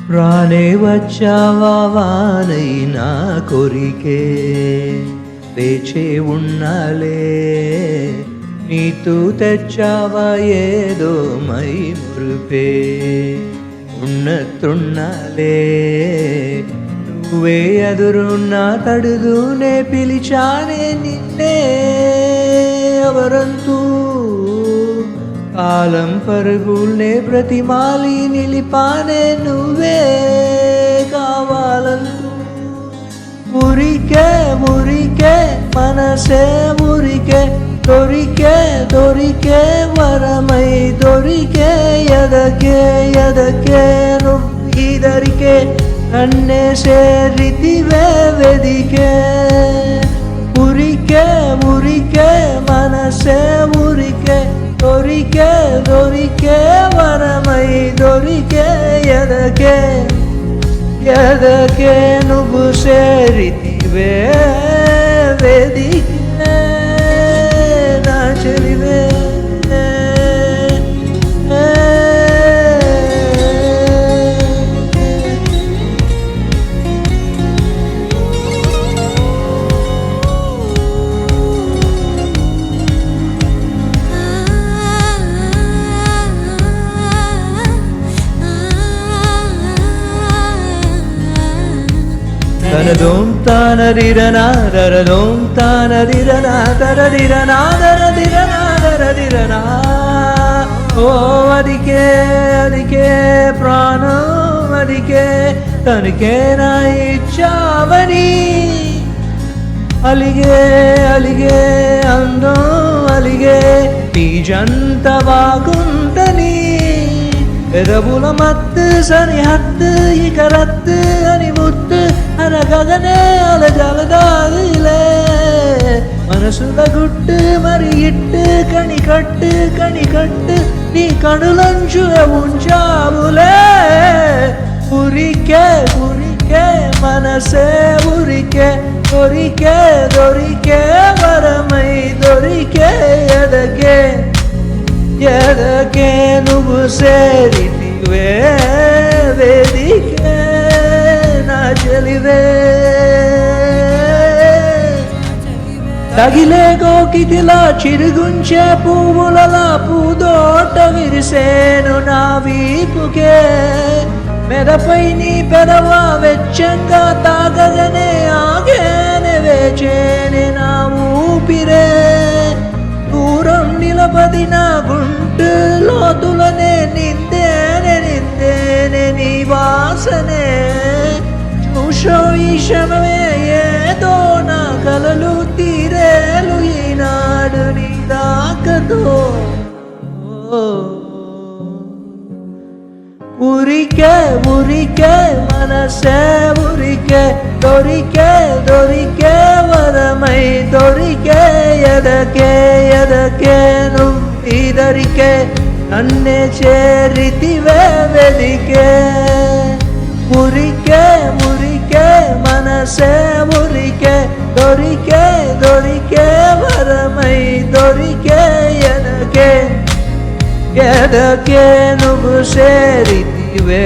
రానే వచ్చావా వానై నా కొరికే వేచే ఉన్నాలే నీతూ తెచ్చావా ఏదో మై మురిపే ఉన్నట్టున్నాలే నువ్వే ఎదురున్నా తడుదూనే పిలిచానే నిన్నే ఎవరంతూ కాలం పరుగుల్నే ప్రతిమాలి నిలిపానే నువ్వే కావాలంటూ మురికే మురికే మనసే మురికే దొరికే దొరికే వరమై దొరికే ఎదకే ఎదకే నువ్వీదరికే నన్నే సేరితివే వెదికే మురికే మురికే మనసే మురికే దొరికే దొరికే వరమై దొరికే ఎదకే ఎదకే నువ్వు సేరితివే వేదికే నా చెలివే தரதோம் தானதிரனா தரதோம் தானதிரனா தரதிரனா தரதிரனா தரதிரனா ஓ அதிகே அதிகே ప్రాణం அதிகே తనకే నా ఇచ్చావని అలిగే అలిగే అందం అలిగే నీజంత బాగుందని ఎరబుల మత్తు సరిహద్దు ఇక రత్తు అని ముత్తు అనగగనే అలజలదాదిలే మనసుల గుట్టు మరి ఇట్టు కణికట్టు నీ కనులంచు ఉంచావులే ఉరికే ఉరికే మనసే ఉరికే దొరికే దొరికే వరమై దొరికే ఎదకే ఎదకే నువ్వు సేరితివే వేదికే నా చెలివే తగిలే గోకితిలా చిరుగుంచే పువ్వులలా పూదోట విరిసేను నా వీపుకే మెడపై నీ పెదవ వెచ్చంగా తాగగనే ఆగేనే వేచేనే నా ఊపిరే దూరం నిలబడి నా గుంటు లోతులనే నిందేనే నీ వాసనే చూసో ఈ క్షణమే ఏదో నా కలలు తీరేలు ఈనాడు నీ దాకతో ఉరికే ఉరికే మనసే ఉరికే దొరికే దొరికే వరమై దొరికే ఎదకే ఎదకే నువ్వీదరికే నన్నే చేరితివే వెదికే మురికే మురికే మనసే మురికే దొరికే దొరికే వరమై దొరికే ఎదకే ఎదకే నువ్వు సేరితివే